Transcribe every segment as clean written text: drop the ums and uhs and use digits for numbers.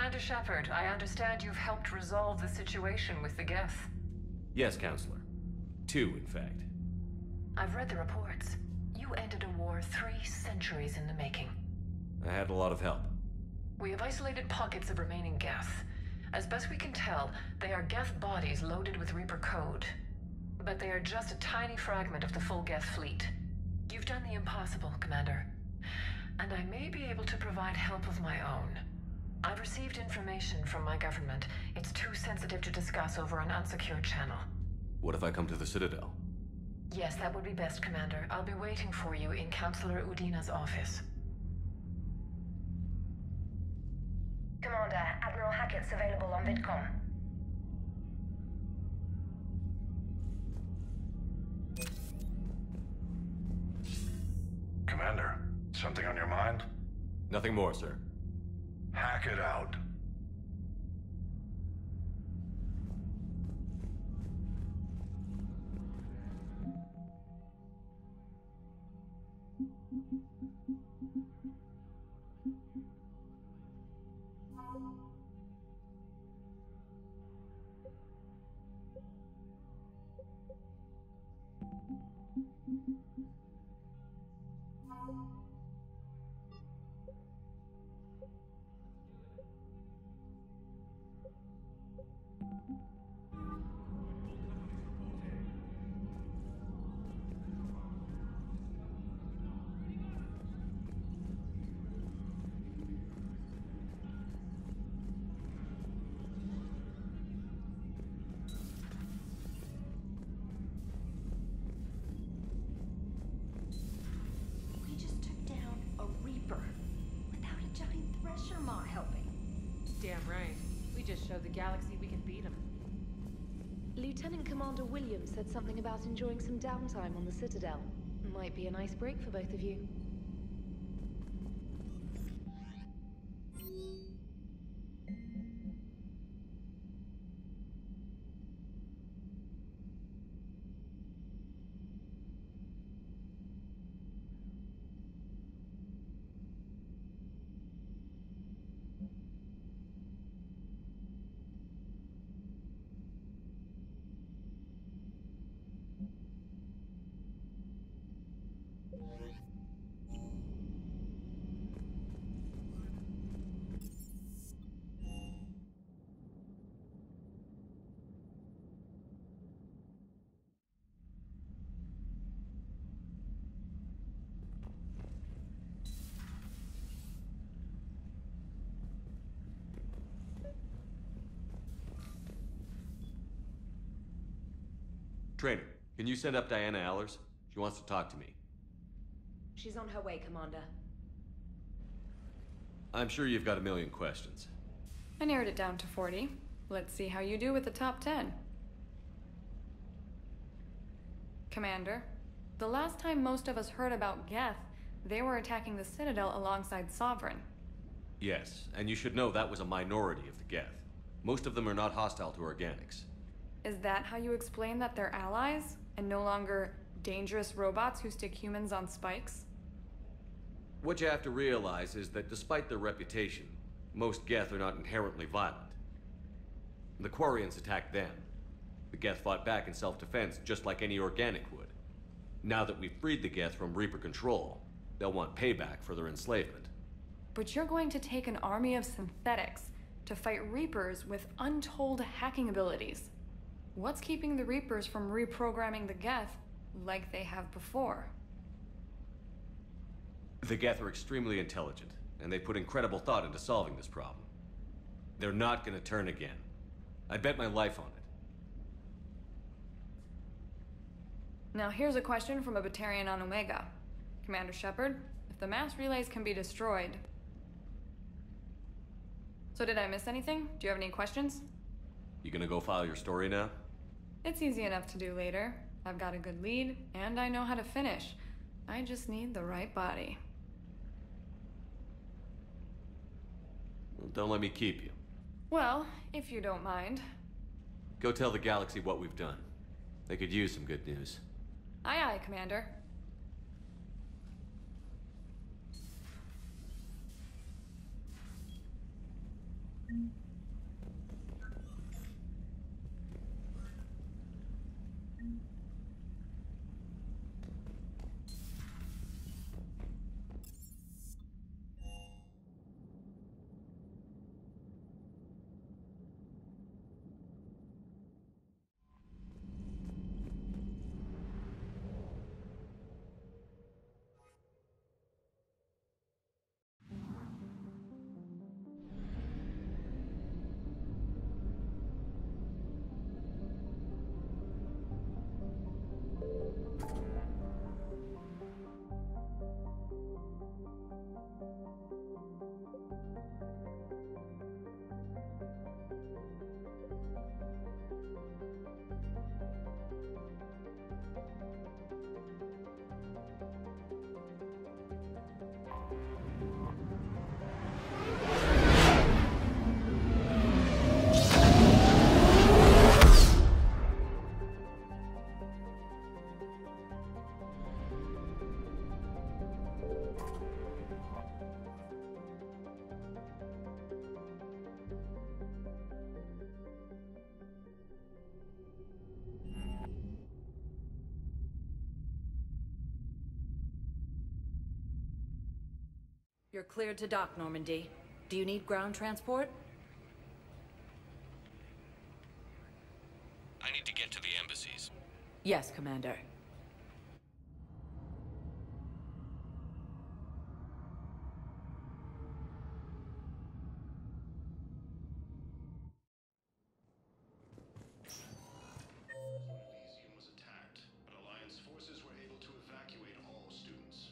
Commander Shepard, I understand you've helped resolve the situation with the Geth. Yes, Counselor. 2, in fact. I've read the reports. You ended a war 3 centuries in the making. I had a lot of help. We have isolated pockets of remaining Geth. As best we can tell, they are Geth bodies loaded with Reaper code. But they are just a tiny fragment of the full Geth fleet. You've done the impossible, Commander. And I may be able to provide help of my own. I've received information from my government. It's too sensitive to discuss over an unsecured channel. What if I come to the Citadel? Yes, that would be best, Commander. I'll be waiting for you in Counselor Udina's office. Commander, Admiral Hackett's available on VidCom. Commander, something on your mind? Nothing more, sir. Hackett out. We just took down a Reaper without a giant thresher maw helping. Damn right. We just showed the galaxy we can beat them. Lieutenant Commander Williams said something about enjoying some downtime on the Citadel. Might be a nice break for both of you. Trainer, can you send up Diana Allers? She wants to talk to me. She's on her way, Commander. I'm sure you've got a million questions. I narrowed it down to 40. Let's see how you do with the top 10. Commander, the last time most of us heard about Geth, they were attacking the Citadel alongside Sovereign. Yes, and you should know that was a minority of the Geth. Most of them are not hostile to organics. Is that how you explain that they're allies, and no longer dangerous robots who stick humans on spikes? What you have to realize is that despite their reputation, most Geth are not inherently violent. The Quarians attacked them. The Geth fought back in self-defense just like any organic would. Now that we've freed the Geth from Reaper control, they'll want payback for their enslavement. But you're going to take an army of synthetics to fight Reapers with untold hacking abilities. What's keeping the Reapers from reprogramming the Geth like they have before? The Geth are extremely intelligent, and they put incredible thought into solving this problem. They're not gonna turn again. I'd bet my life on it. Now here's a question from a Batarian on Omega. Commander Shepard, if the mass relays can be destroyed... So did I miss anything? Do you have any questions? You gonna go file your story now? It's easy enough to do later. I've got a good lead, and I know how to finish. I just need the right body. Well, don't let me keep you. Well, if you don't mind. Go tell the galaxy what we've done. They could use some good news. Aye aye, Commander. You're cleared to dock, Normandy. Do you need ground transport? I need to get to the embassies. Yes, Commander. Elysium was attacked, but Alliance forces were able to evacuate all students.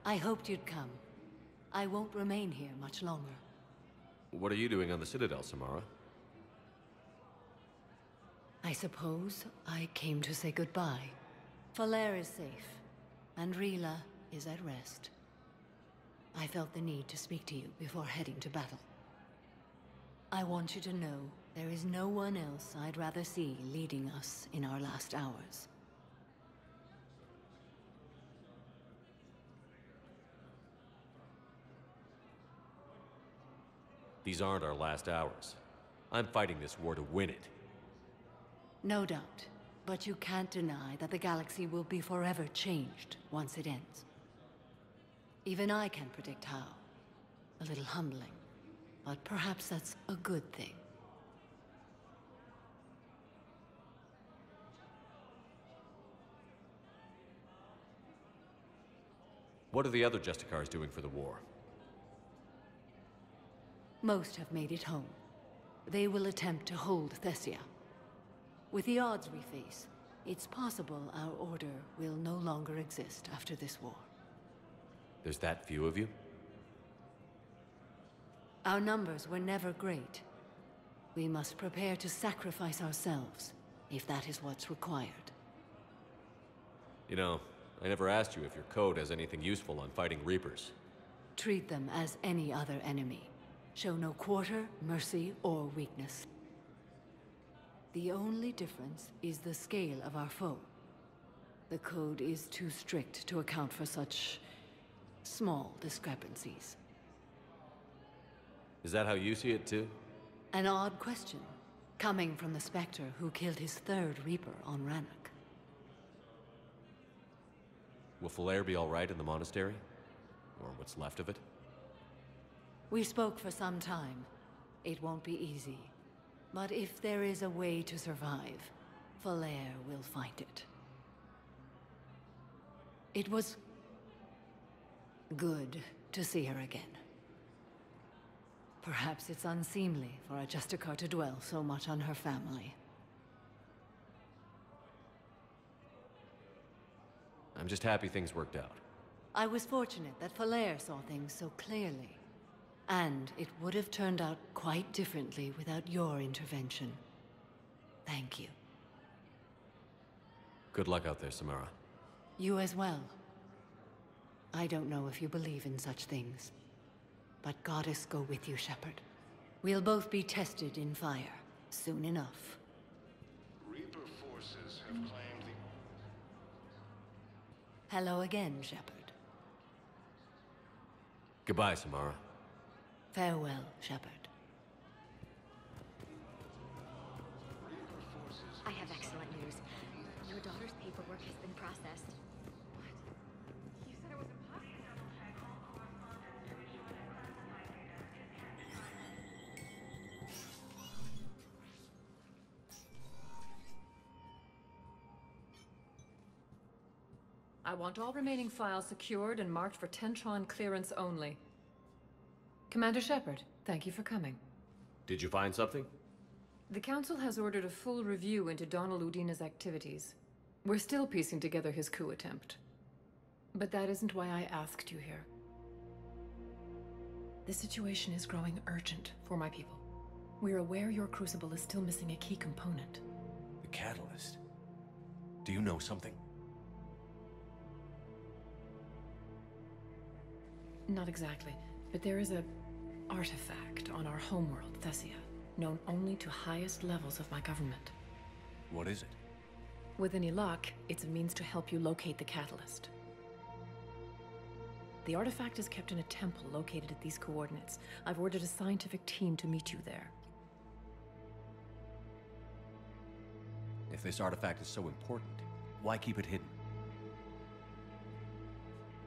I hoped you'd come. I won't remain here much longer. What are you doing on the Citadel, Samara? I suppose I came to say goodbye. Falair is safe, and Rila is at rest. I felt the need to speak to you before heading to battle. I want you to know there is no one else I'd rather see leading us in our last hours. These aren't our last hours. I'm fighting this war to win it. No doubt, but you can't deny that the galaxy will be forever changed once it ends. Even I can't predict how. A little humbling, but perhaps that's a good thing. What are the other Justicars doing for the war? Most have made it home. They will attempt to hold Thessia. With the odds we face, it's possible our order will no longer exist after this war. There's that few of you? Our numbers were never great. We must prepare to sacrifice ourselves, if that is what's required. You know, I never asked you if your code has anything useful on fighting Reapers. Treat them as any other enemy. Show no quarter, mercy, or weakness. The only difference is the scale of our foe. The code is too strict to account for such small discrepancies. Is that how you see it too? An odd question, coming from the Spectre who killed his third Reaper on Rannoch. Will Falair be all right in the monastery? Or what's left of it? We spoke for some time. It won't be easy. But if there is a way to survive, Falair will find it. It was good to see her again. Perhaps it's unseemly for a Justicar to dwell so much on her family. I'm just happy things worked out. I was fortunate that Falair saw things so clearly. And it would have turned out quite differently without your intervention. Thank you. Good luck out there, Samara. You as well. I don't know if you believe in such things, but Goddess go with you, Shepard. We'll both be tested in fire, soon enough. Reaper forces have claimed the... Hello again, Shepard. Goodbye, Samara. Farewell, Shepard. I have excellent news. Your daughter's paperwork has been processed. What? You said it was impossible. I want all remaining files secured and marked for Tentron clearance only. Commander Shepard, thank you for coming. Did you find something? The Council has ordered a full review into Donald Udina's activities. We're still piecing together his coup attempt. But that isn't why I asked you here. The situation is growing urgent for my people. We're aware your crucible is still missing a key component. The catalyst. Do you know something? Not exactly, but there is a artifact on our homeworld, Thessia, known only to highest levels of my government. What is it? With any luck, it's a means to help you locate the catalyst. The artifact is kept in a temple located at these coordinates. I've ordered a scientific team to meet you there. If this artifact is so important, why keep it hidden?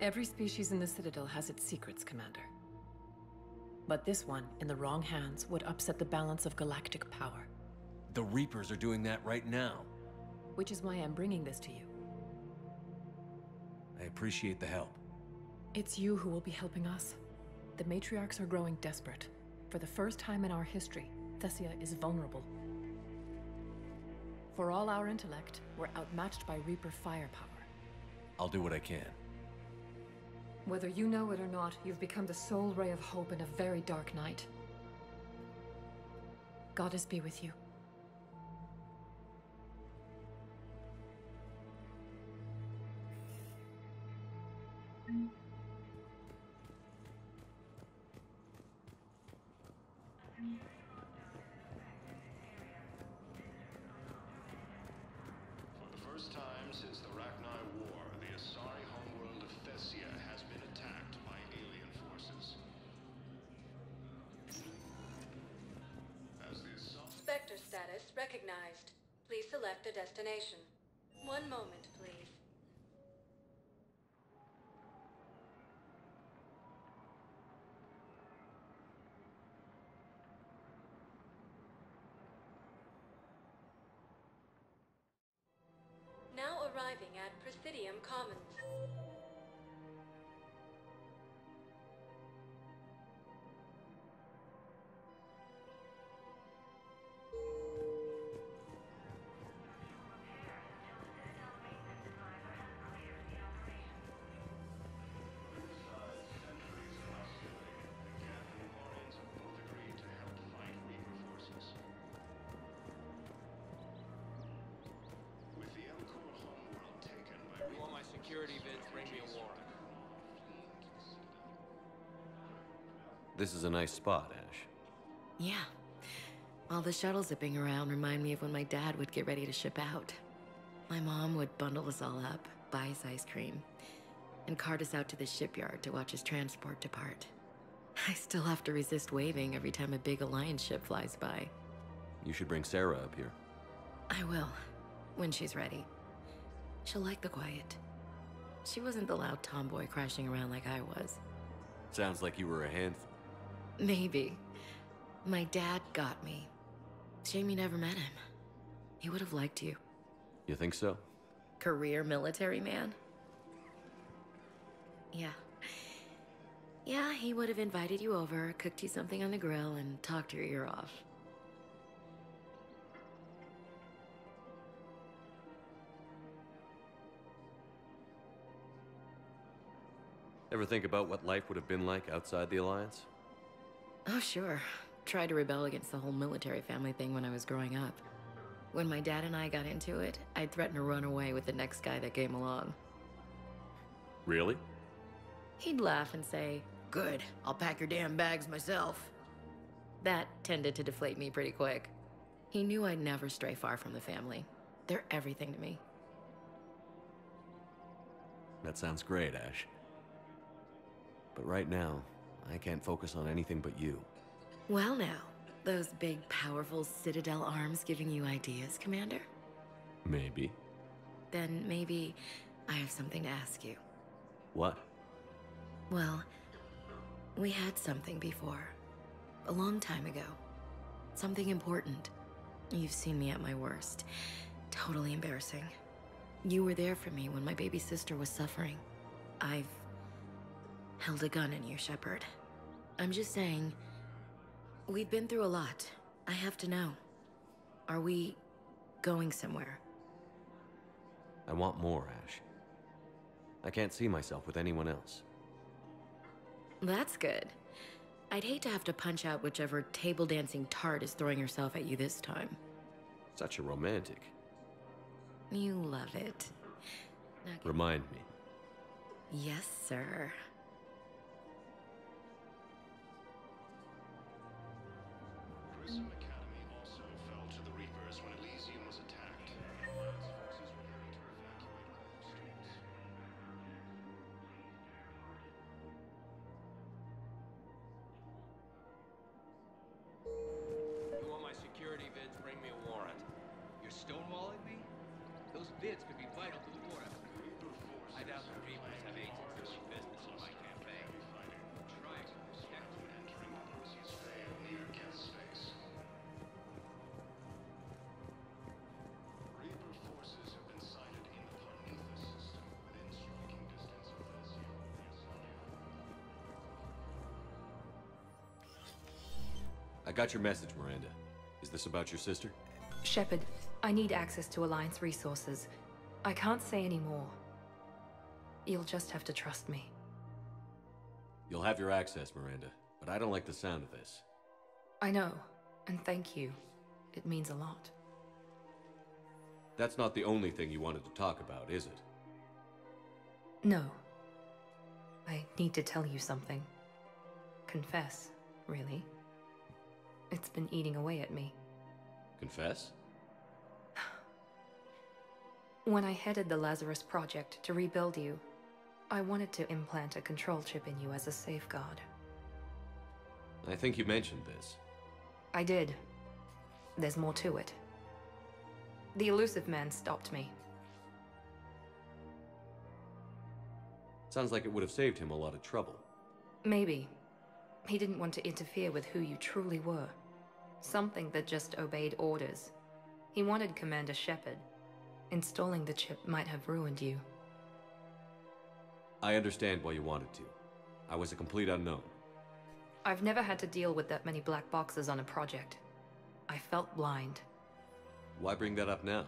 Every species in the Citadel has its secrets, Commander. But this one, in the wrong hands, would upset the balance of galactic power. The Reapers are doing that right now. Which is why I'm bringing this to you. I appreciate the help. It's you who will be helping us. The matriarchs are growing desperate. For the first time in our history, Thessia is vulnerable. For all our intellect, we're outmatched by Reaper firepower. I'll do what I can. Whether you know it or not, you've become the sole ray of hope in a very dark night. Goddess be with you. For the first time since the Rachni War, the Asari homeworld of Thessia has been attacked by alien forces. As the assault... Spectre status recognized. Please select a destination. One moment, please. Now arriving at Presidium Commons. This is a nice spot, Ash. Yeah. All the shuttles zipping around remind me of when my dad would get ready to ship out. My mom would bundle us all up, buy us ice cream, and cart us out to the shipyard to watch his transport depart. I still have to resist waving every time a big Alliance ship flies by. You should bring Sarah up here. I will, when she's ready. She'll like the quiet. She wasn't the loud tomboy crashing around like I was. Sounds like you were a handful. Maybe. My dad got me. Shame you never met him. He would have liked you. You think so? Career military man? Yeah. Yeah, he would have invited you over, cooked you something on the grill, and talked your ear off. Ever think about what life would have been like outside the Alliance? Oh, sure. Tried to rebel against the whole military family thing when I was growing up. When my dad and I got into it, I'd threaten to run away with the next guy that came along. Really? He'd laugh and say, "Good, I'll pack your damn bags myself." That tended to deflate me pretty quick. He knew I'd never stray far from the family. They're everything to me. That sounds great, Ash. But right now, I can't focus on anything but you. Well now, those big, powerful Citadel arms giving you ideas, Commander? Maybe. Then maybe I have something to ask you. What? Well, we had something before. A long time ago. Something important. You've seen me at my worst. Totally embarrassing. You were there for me when my baby sister was suffering. I've held a gun in you, Shepard. I'm just saying, we've been through a lot. I have to know. Are we going somewhere? I want more, Ash. I can't see myself with anyone else. That's good. I'd hate to have to punch out whichever table dancing tart is throwing herself at you this time. Such a romantic. You love it. Remind me. Yes, sir. Prism Academy also fell to the Reapers when Elysium was attacked. Alliance forces were ready to evacuate all students. vids could be vital to the war effort. I doubt the Reapers have agents doing business in my campaign. Trying to protect them. Entering the Perseus Bay near Geth space. Reaper forces have been sighted in the Prometheus system within striking distance of Elysium near Sonia. I got your message, Miranda. Is this about your sister? Shepard, I need access to Alliance resources. I can't say any more. You'll just have to trust me. You'll have your access, Miranda, but I don't like the sound of this. I know, and thank you. It means a lot. That's not the only thing you wanted to talk about, is it? No. I need to tell you something. Confess, really. It's been eating away at me. Confess? When I headed the Lazarus Project to rebuild you, I wanted to implant a control chip in you as a safeguard. I think you mentioned this. I did. There's more to it. The elusive man stopped me. Sounds like it would have saved him a lot of trouble. Maybe. He didn't want to interfere with who you truly were. Something that just obeyed orders. He wanted Commander Shepard. Installing the chip might have ruined you. I understand why you wanted to. I was a complete unknown. I've never had to deal with that many black boxes on a project. I felt blind. Why bring that up now?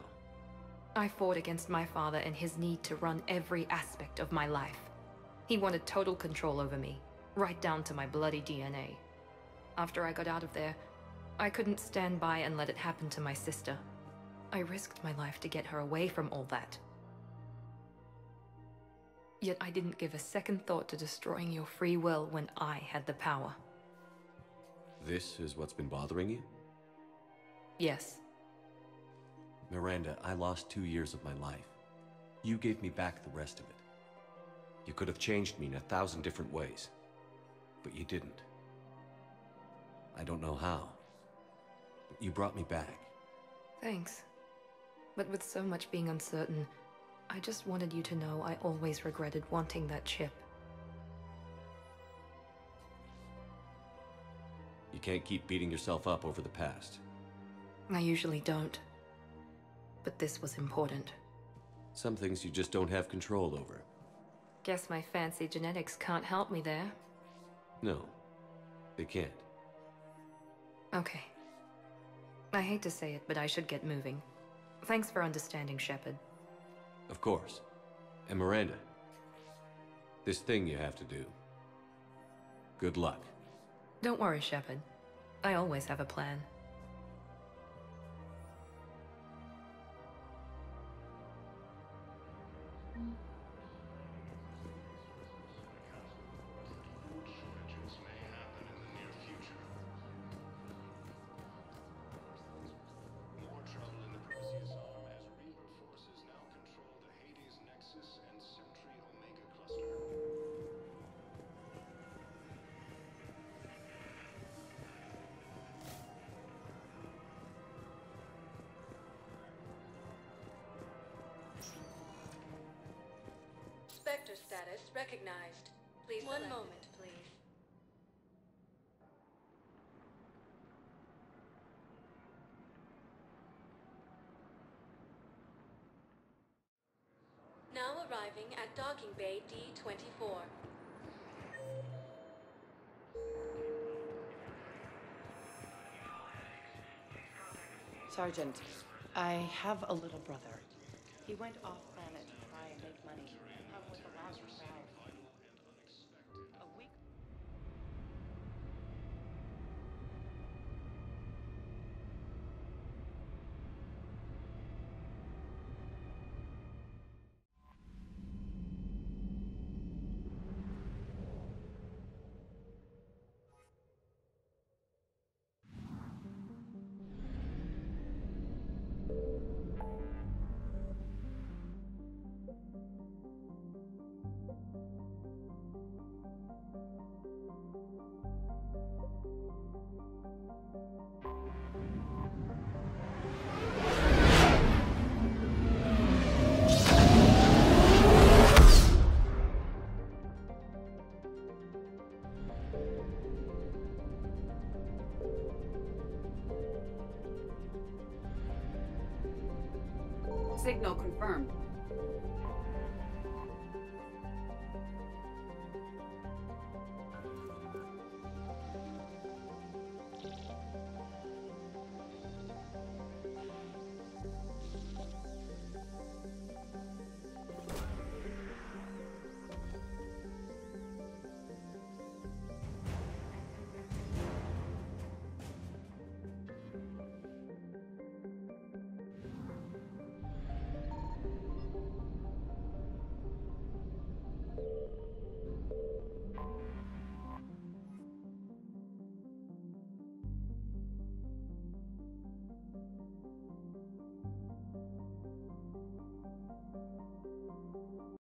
I fought against my father and his need to run every aspect of my life. He wanted total control over me, right down to my bloody DNA. After I got out of there, I couldn't stand by and let it happen to my sister. I risked my life to get her away from all that. Yet I didn't give a second thought to destroying your free will when I had the power. This is what's been bothering you? Yes. Miranda, I lost 2 years of my life. You gave me back the rest of it. You could have changed me in 1,000 different ways, but you didn't. I don't know how, but you brought me back. Thanks. But with so much being uncertain, I just wanted you to know I always regretted wanting that chip. You can't keep beating yourself up over the past. I usually don't. But this was important. Some things you just don't have control over. Guess my fancy genetics can't help me there. No, they can't. Okay. I hate to say it, but I should get moving. Thanks for understanding, Shepard. Of course. And Miranda, this thing you have to do. Good luck. Don't worry, Shepard. I always have a plan. Shortages may happen in the near future. More trouble in the Perseus arm as Reaper forces now control the Hades Nexus and Sentry Omega cluster. Spectre status recognized. Please one moment, please. Now arriving at docking bay D-24. Sergeant, I have a little brother. He went off planet to try and make money. Hung with a lousy crowd. A week. Signal confirmed.